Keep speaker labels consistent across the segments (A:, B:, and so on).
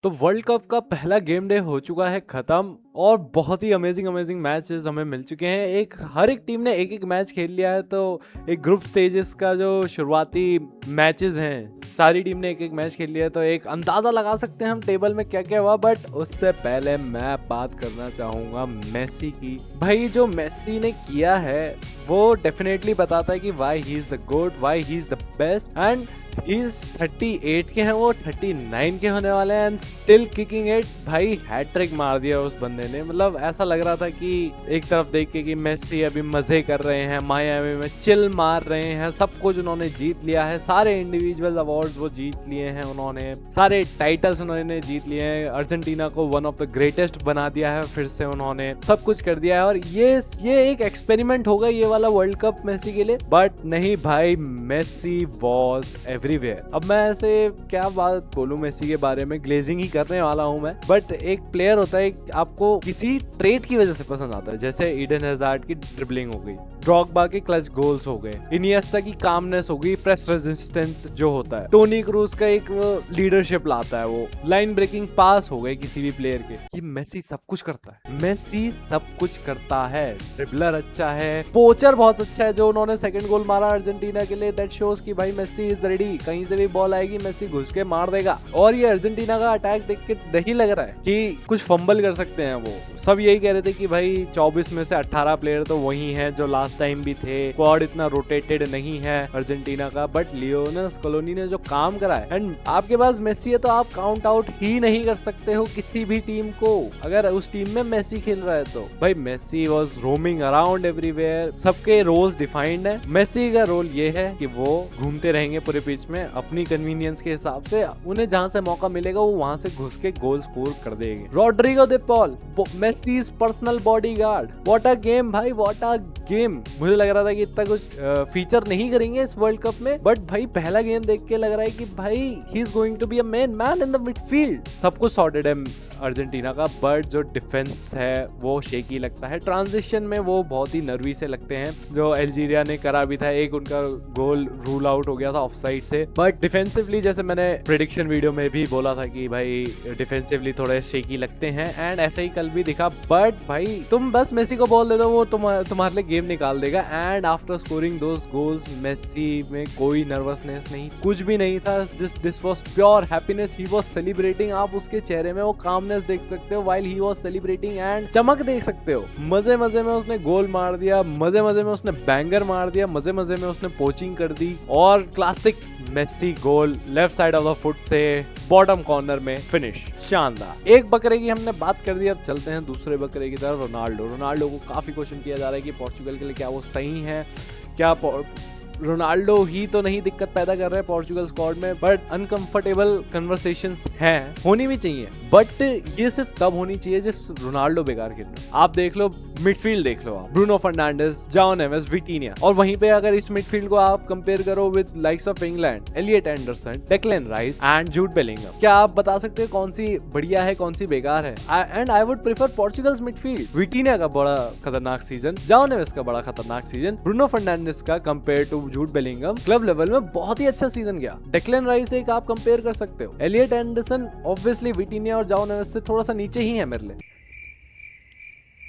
A: तो world cup का पहला गेम डे हो चुका है खत्म और बहुत ही अमेजिंग मैचेस हमें मिल चुके हैं। हर एक टीम ने एक एक मैच खेल लिया है। तो एक ग्रुप स्टेजेस का जो शुरुआती मैचेस हैं सारी टीम ने एक एक मैच खेल लिया है, तो एक अंदाजा लगा सकते हैं हम टेबल में क्या क्या हुआ। बट उससे पहले मैं बात करना चाहूंगा मेसी की। भाई जो मेसी ने किया है वो डेफिनेटली बताता है कि why he is the GOAT, why he is the best. And he is 38 के हैं, वो 39 के होने वाले हैं एंड स्टिल किकिंग इट। भाई हैट्रिक मार दिया उस बंदे ने। मतलब ऐसा लग रहा था कि एक तरफ देख के कि मेसी अभी मजे कर रहे हैं, मायामी में चिल मार रहे हैं, सब कुछ उन्होंने जीत लिया है। सारे इंडिविजुअल अवार्ड्स वो जीत लिए हैं, उन्होंने सारे टाइटल्स उन्होंने जीत लिए हैं। अर्जेंटीना को वन ऑफ द ग्रेटेस्ट बना दिया है, फिर से उन्होंने सब कुछ कर दिया है। और ये एक एक्सपेरिमेंट होगा ये वाला वर्ल्ड कप मेसी के लिए। बट नहीं भाई, मेसी वॉज एवरीवेयर। अब मैं ऐसे क्या बात बोलूं मेसी के बारे में, ग्लेजिंग ही करने वाला हूं मैं। बट एक प्लेयर होता है आपको किसी ट्रेट की वजह से पसंद आता है, जैसे ईडन हैजार्ड की ड्रिबलिंग हो गई, ड्रॉगबा के क्लच गोल्स हो गए, इनिएस्टा की कामनेस हो गई, प्रेस रेजिस्टेंट जो होता है, टोनी क्रूज का एक लीडरशिप लाता है, वो लाइन ब्रेकिंग पास हो गए किसी भी प्लेयर के। ये मेसी सब कुछ करता है, मेसी सब कुछ करता है। ड्रिबलर अच्छा है, पोचर बहुत अच्छा है। जो उन्होंने सेकंड गोल मारा अर्जेंटीना के लिए, दैट शोज कि भाई मेसी इज रेडी। कहीं से भी बॉल आएगी मेसी घुस के मार देगा। और ये अर्जेंटीना का अटैक देख के नहीं लग रहा है कि कुछ फंबल कर सकते हैं। वो सब यही कह रहे थे कि भाई 24 में से 18 प्लेयर तो वही हैं जो लास्ट टाइम भी थे। स्क्वाड इतना रोटेटेड नहीं है अर्जेंटीना का। बट लियोनेल स्कलोनी ने जो काम करा है, एंड आपके पास मेसी है तो आप काउंट आउट ही नहीं कर सकते हो किसी भी टीम को। अगर उस टीम में मेसी खेल रहा है तो भाई Messi was roaming around everywhere. सबके रोल्स डिफाइंड है। मेसी का रोल ये है कि वो घूमते रहेंगे पूरे पिच में अपनी कन्वीनियंस के हिसाब से। उन्हें जहां से मौका मिलेगा वो वहां से घुस के गोल स्कोर कर देंगे। Rodrigo de Paul, Messi's personal bodyguard. What a game भाई, व्हाट अ गेम। मुझे लग रहा था कि इतना कुछ फीचर नहीं करेंगे इस वर्ल्ड कप में, बट भाई पहला गेम देख के लग रहा है कि भाई he is going to be a main man in the midfield. सब कुछ सॉर्टेड है अर्जेंटीना का, बट जो डिफेंस है वो शेकी लगता है। ट्रांजिशन में वो बहुत ही नर्वी से लगते हैं, जो अल्जीरिया ने करा भी था। एक उनका गोल रूल आउट हो गया था ऑफसाइड से। बट डिफेंसिवली जैसे मैंने प्रेडिक्शन वीडियो में भी बोला था कि भाई डिफेंसिवली थोड़े शेकी लगते हैं, एंड ऐसा ही कल भी दिखा। बट भाई तुम बस मेसी को बॉल दे दो, वो तुम्हारे लिए गेम निकाल देगा। And after scoring those goals Messi में कोई नर्वसनेस नहीं, कुछ भी नहीं था। This was pure happiness. He was celebrating. आप उसके चेहरे में वो कामनेस देख सकते हो while he was celebrating, and चमक देख सकते हो। मजे मजे में उसने गोल मार दिया, मजे मजे में उसने बैंगर मार दिया, मजे मजे में उसने पोचिंग कर दी। और classic Messi goal left side of the foot से बॉटम कॉर्नर में फिनिश, शानदार। एक बकरे की हमने बात कर दी, अब चलते हैं दूसरे बकरे की तरफ। रोनाल्डो को काफी क्वेश्चन किया जा रहा है कि पोर्चुगल के लिए क्या वो सही है, क्या रोनाल्डो ही तो नहीं दिक्कत पैदा कर रहे हैं पोर्चुगल स्क्वाड में। बट अनकंफर्टेबल कन्वर्सेशंस हैं, होनी भी चाहिए। बट ये सिर्फ तब होनी चाहिए जब रोनाल्डो बेकार खेल रहे। आप देख लो मिडफील्ड, देख लो आप, ब्रूनो फर्नांडिस, जाओ नेवेस, विटिनिया। और वहीं पे अगर इस मिडफील्ड को आप कंपेयर करो with likes of England, Elliot Anderson, Declan Rice and Jude Bellingham, क्या आप बता सकते हैं कौन सी बढ़िया है, कौन सी बेकार है? And I would prefer Portugal's midfield. Vitinha का बड़ा खतरनाक सीजन, जाओ नेवेस का बड़ा खतरनाक सीजन, ब्रूनो फर्नांडिस का compare to Jude Bellingham club level में बहुत ही अच्छा सीजन गया। डेक्लन राइस एक आप कंपेयर कर सकते हो। एलियट एंडरसन ऑब्वियसली विटिनिया और जाओ नेवेस से थोड़ा सा नीचे ही है मेरे लिए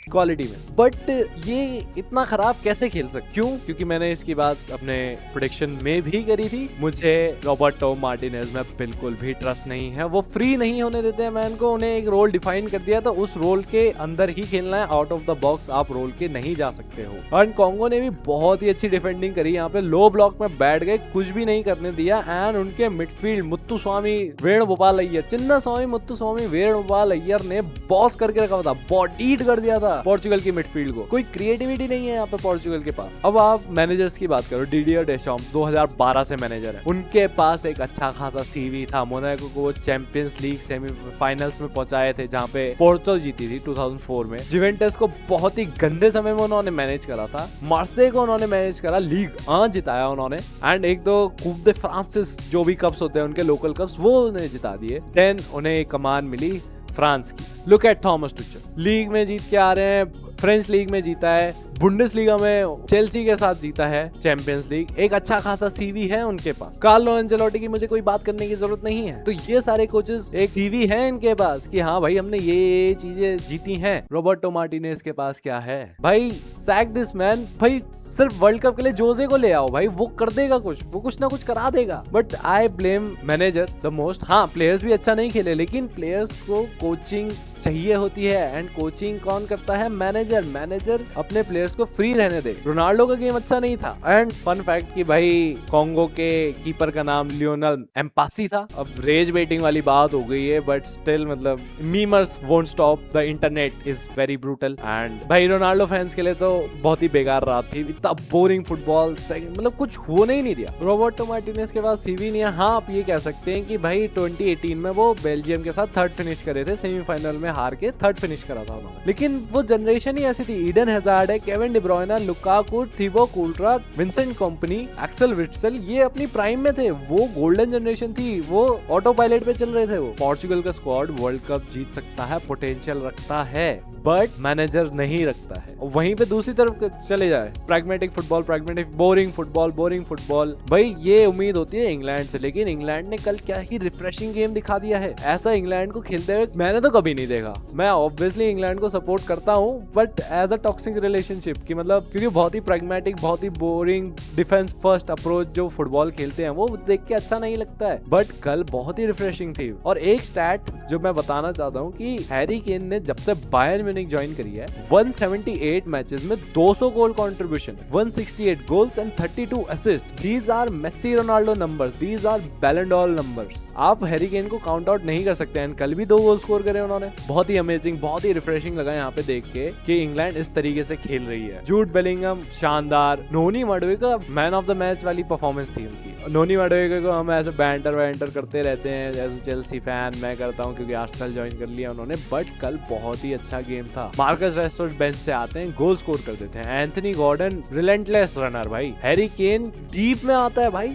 A: क्वालिटी में। बट ये इतना खराब कैसे खेल सकते? क्यों? क्योंकि मैंने इसकी बात अपने प्रेडिक्शन में भी करी थी। मुझे रॉबर्टो मार्टिनेज में बिल्कुल भी ट्रस्ट नहीं है। वो फ्री नहीं होने देते हैं मैन को। उन्हें एक रोल डिफाइन कर दिया तो उस रोल के अंदर ही खेलना है। आउट ऑफ द बॉक्स आप रोल के नहीं जा सकते हो। एंड कॉन्गो ने भी बहुत ही अच्छी डिफेंडिंग करी। यहाँ पे लो ब्लॉक में बैठ गए, कुछ भी नहीं करने दिया। एंड उनके मिडफील्ड मुत्तुस्वामी वेणुगोपाल अय्यर, चिन्नास्वामी मुत्तुस्वामी वेणुगोपाल अय्यर ने बॉस करके रखा था, बॉडीड कर दिया था पोर्चुगल की मिडफील्ड को। कोई क्रिएटिविटी नहीं है यहाँ पे पोर्चुगल के पास। अब आप मैनेजर्स की बात करो, डिडियर डेशॉम्स 2012 से मैनेजर है। उनके पास एक अच्छा खासा सीवी था। मोनाको को वो चैंपियंस लीग सेमीफाइनल्स में पहुंचाए थे, जहाँ पे पोर्तो जीती थी 2004 में। जुवेंटस को बहुत ही गंदे समय में उन्होंने मैनेज करा था। मार्से को उन्होंने मैनेज करा, लीग जिताया उन्होंने। एंड एक दो कूप दे फ्रांसिस जो भी कप्स होते हैं उनके लोकल कप्स, वो उन्हें जिता दिए। देन उन्हें कमान मिली फ्रांस की। लुक एट थॉमस टुचल, लीग में जीत के आ रहे हैं, फ्रेंच लीग में जीता है, बुंडेसलीगा में चेल्सी के साथ जीता है, चैंपियंस लीग, एक अच्छा खासा सीवी है उनके पास। कार्लो एंजेलोटी की मुझे कोई बात करने की जरूरत नहीं है। तो ये सारे कोचेस एक सीवी है इनके पास कि हाँ भाई हमने ये चीजें जीती हैं। रॉबर्टो मार्टिनेज के पास क्या है भाई, सैक दिस मैन। भाई सिर्फ वर्ल्ड कप के लिए जोजे को ले आओ भाई, वो कर देगा कुछ, वो कुछ ना कुछ करा देगा। But I blame manager the most. हाँ प्लेयर्स भी अच्छा नहीं खेले, लेकिन प्लेयर्स को कोचिंग चाहिए होती है, एंड कोचिंग कौन करता है, मैनेजर। मैनेजर अपने प्लेयर्स को फ्री रहने दे। रोनाल्डो का गेम अच्छा नहीं था, एंड फन फैक्ट कि भाई कॉन्गो के कीपर का नाम लियोनल एम्पासी था। अब रेज बेटिंग वाली बात हो गई है, बट स्टिल मतलब memers won't stop, the internet is very brutal. And भाई रोनाल्डो फैंस के लिए तो बहुत ही बेकार रात थी, इतना बोरिंग फुटबॉल, मतलब कुछ होने ही नहीं दिया। रॉबर्टो मार्टिनेज के पास सीवी नहीं है। हाँ आप ये कह सकते हैं कि भाई 2018 में वो बेल्जियम के साथ थर्ड फिनिश करे थे, सेमीफाइनल में हार के थर्ड फिनिश करा था उन्होंने, लेकिन वो जनरेशन ही ऐसी थी। ईडन हैजार्ड है, Kevin De Bruyne, Lukaku, Thibaut Courtois, Vincent Kompany, Axel Witsel, ये अपनी प्राइम में थे। वो गोल्डन जनरेशन थी, वो ऑटो पायलट पे चल रहे थे। वो पोर्चुगल का स्क्वाड वर्ल्ड कप जीत सकता है, पोटेंशियल रखता है, बट मैनेजर नहीं रखता है। वहीं पे दूसरी तरफ चले जाए, pragmatic football, pragmatic boring football, boring football. भाई ये उम्मीद होती है इंग्लैंड से, लेकिन इंग्लैंड ने कल क्या ही रिफ्रेशिंग गेम दिखा दिया है। ऐसा इंग्लैंड को खेलते हुए मैंने तो कभी नहीं देखा। मैं ऑब्वियसली इंग्लैंड को सपोर्ट करता हूँ, but as a toxic relationship की, मतलब क्योंकि बहुत ही प्रैग्मेटिक, बहुत ही बोरिंग डिफेंस फर्स्ट अप्रोच जो फुटबॉल खेलते हैं वो देख के अच्छा नहीं लगता है। बट कल बहुत ही रिफ्रेशिंग थी। और एक स्टैट जो मैं बताना चाहता हूँ कि हैरी केन ने जब से बायर्न म्यूनिख ज्वाइन करी है, 178 मैचेस में 200 goal contribution, 168 goals and 32 assist. These are Messi Ronaldo numbers, these are Ballon d'Or numbers. आप हैरी केन को काउंट आउट नहीं कर सकते हैं। कल भी 2 गोल स्कोर करे उन्होंने। बहुत ही अमेजिंग, बहुत ही रिफ्रेशिंग लगा यहाँ पे देख के कि इंग्लैंड इस तरीके से खेल रही है। जूड बेलिंगम शानदार, नोनी माडुएका मैन ऑफ द मैच वाली परफॉर्मेंस थी उनकी। नोनी माडुएका को हम ऐसे बैंटर करते रहते हैं जैसे चेल्सी फैन मैं करता हूँ क्योंकि आर्सेनल ज्वाइन कर लिया उन्होंने, बट कल बहुत ही अच्छा गेम था। मार्कस रैशफोर्ड बेंच से आते हैं, गोल स्कोर कर देते हैं। एंथनी गॉर्डन रिलेंटलेस रनर भाई। हैरी केन डीप में आता है भाई,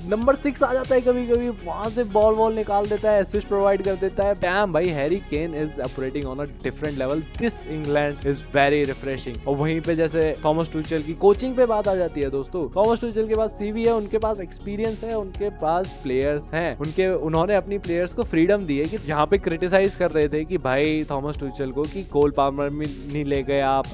A: नंबर 6 आ जाता है कभी कभी, वहां से बॉल निकाल देता है, असिस्ट प्रोवाइड कर देता है। डैम भाई, Harry Kane is operating on a different level. This England is very refreshing. और वहीं पे जैसे थॉमस टुचेल की कोचिंग पे बात आ जाती है दोस्तों, थॉमस टुचेल के पास सीवी है, उनके पास एक्सपीरियंस है, उनके पास प्लेयर्स हैं, उन्होंने अपनी प्लेयर्स को फ्रीडम दी है। कि यहाँ पे क्रिटिसाइज कर रहे थे कि भाई थॉमस टुचेल को कि कोल पाल्मर नहीं ले गए आप,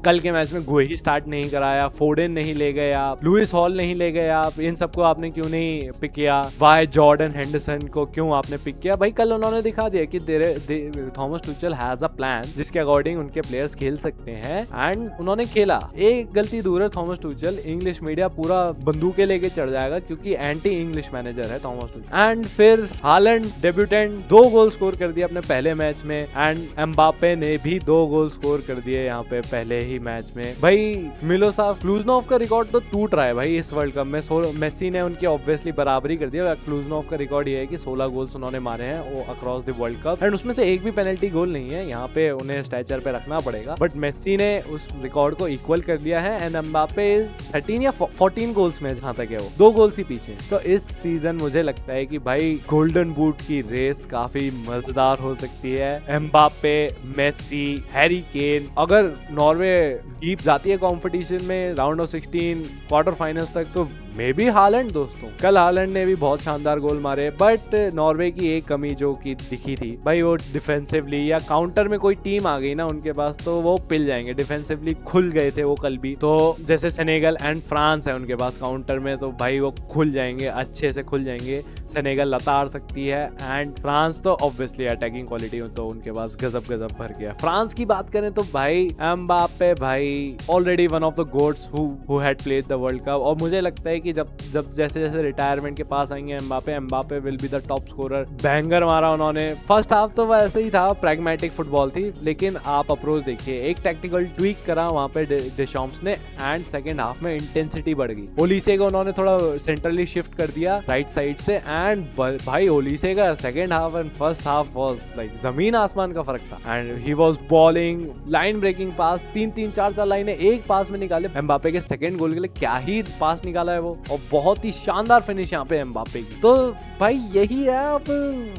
A: कल के मैच में गुही स्टार्ट नहीं कराया, फोडेन नहीं ले गए आप, लुइस हॉल नहीं ले गए आप, इन सबको आपने क्यों नहीं पिक किया, वाई जॉर्डन हेंडरसन को क्यों आपने पिक किया। भाई कल उन्होंने दिखा दिया कि Thomas Tuchel has a plan जिसके अकॉर्डिंग उनके प्लेयर्स खेल सकते हैं, एंड उन्होंने खेला। एक गलती दूर है थॉमस टुचेल, इंग्लिश मीडिया पूरा बंदूकें लेके चढ़ जाएगा क्योंकि एंटी इंग्लिश मैनेजर है थॉमस टुचेल। एंड फिर हालैंड डेब्यूटेंट 2 गोल स्कोर कर दिया अपने पहले मैच में, एंड एम्बापे ने भी 2 गोल स्कोर कर दिए यहाँ पे पहले ही मैच में। भाई मिलोसाव क्लूजनोव का रिकॉर्ड तो टूट रहा है भाई इस वर्ल्ड कप में। मेसी ने उनकी ऑब्वियसली बराबरी कर दिया। क्लूजनोव का रिकॉर्ड ये है कि 16 गोल्स उन्होंने मारे हैं वो across the world cup, and उसमें से एक भी पेनल्टी गोल नहीं है। यहाँ पे उन्हें स्टैचर पे रखना पड़ेगा, बट मेसी ने उस रिकॉर्ड को इक्वल कर लिया है। एंड एम्बापे इज 13 या 14 गोल्स में जहां तक है वो 2 गोल्स ही पीछे। तो इस सीजन मुझे लगता है कि भाई गोल्डन बूट की रेस काफी मजेदार हो सकती है। एम्बापे, मेसी, हैरी केन, अगर नॉर्वे डीप जाती है कंपटीशन में राउंड ऑफ 16 क्वार्टर फाइनल्स तक, तो मे बी हालैंड दोस्तों। कल हालैंड ने भी बहुत शानदार गोल मारे, बट नॉर्वे की एक कमी जो की दिखी थी भाई, वो डिफेंसिवली या काउंटर में कोई टीम आ गई ना उनके पास तो वो पिल जाएंगे। डिफेंसिवली खुल गए थे वो कल भी, तो जैसे सेनेगल एंड फ्रांस है उनके पास काउंटर में, तो भाई वो खुल जाएंगे, अच्छे से खुल जाएंगे। सेनेगल लताड़ सकती है, एंड फ्रांस तो ऑब्वियसली अटैकिंग क्वालिटी तो उनके पास गजब भर गया। फ्रांस की बात करें तो भाई एम्बापे भाई already one of the goats who had played the world cup, और मुझे लगता है कि जब जैसे जैसे रिटायरमेंट के पास आएंगे Mbappe will be the top scorer. Banger मारा उन्होंने। फर्स्ट हाफ तो वैसे ही था, प्रैग्मेटिक फुटबॉल थी, लेकिन आप अप्रोच देखिए, एक टेक्निकल ट्वीक करा वहां पे डेशॉम्स ने, एंड सेकंड हाफ में इंटेंसिटी बढ़ गई। ओलिसे को उन्होंने थोड़ा सेंट्रली शिफ्ट कर दिया राइट साइड से, एंड भाई ओलिसे का second half and first half was like जमीन आसमान का फर्क था। And he was balling, line breaking pass, 3-3 4-4 लाइनें एक पास में निकाले। एम्बापे के सेकंड गोल के लिए क्या ही पास निकाला है वो, और बहुत ही शानदार फिनिश यहाँ पे एम्बापे की। तो भाई यही है, अब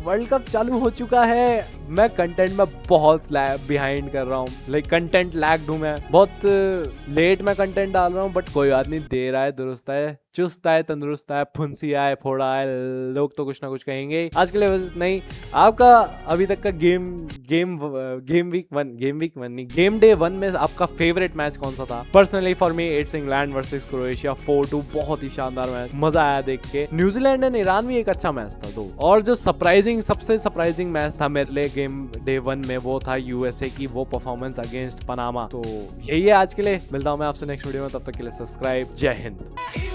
A: वर्ल्ड कप चालू हो चुका है, मैं कंटेंट में बहुत बिहाइंड कर रहा हूँ, लाइक कंटेंट लैग्ड हूँ मैं, बहुत लेट मैं कंटेंट डाल रहा हूँ, बट कोई बात नहीं, देर आए दुरुस्त आए, चुस्त आए तंदुरुस्त आए, फुंसी आए फोड़ा आए, लोग तो कुछ ना कुछ कहेंगे। आज के लिए बस नहीं। आपका अभी तक का गेम वीक वन नहीं, गेम डे 1 में आपका फेवरेट मैच कौन सा था? Personally for me it's England versus Croatia 4-2, बहुत ही शानदार मैच, मजा आया देख के। न्यूजीलैंड एंड ईरान भी एक अच्छा मैच था दो। और जो सबसे सरप्राइजिंग मैच था मेरे लिए गेम डे 1 में, वो था यूएसए की वो परफॉर्मेंस अगेंस्ट पनामा। तो यही है आज के लिए, मिलता हूं मैं आपसे नेक्स्ट वीडियो में, तब तक के लिए सब्सक्राइब। जय हिंद।